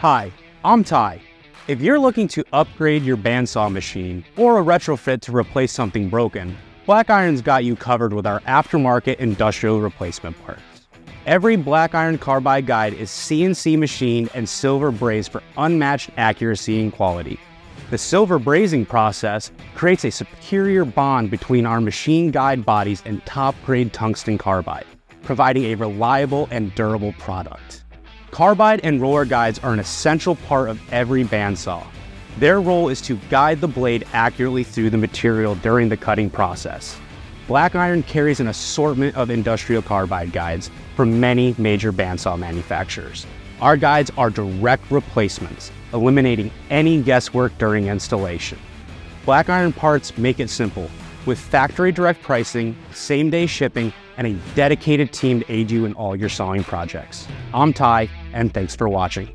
Hi, I'm Ty. If you're looking to upgrade your bandsaw machine or a retrofit to replace something broken, BlackIron's got you covered with our aftermarket industrial replacement parts. Every Black Iron Carbide guide is CNC machined and silver-brazed for unmatched accuracy and quality. The silver-brazing process creates a superior bond between our machine guide bodies and top-grade tungsten carbide, providing a reliable and durable product. Carbide and roller guides are an essential part of every bandsaw. Their role is to guide the blade accurately through the material during the cutting process. BlackIron carries an assortment of industrial carbide guides from many major bandsaw manufacturers. Our guides are direct replacements, eliminating any guesswork during installation. BlackIron parts make it simple, with factory direct pricing, same-day shipping, and a dedicated team to aid you in all your sawing projects. I'm Ty, and thanks for watching.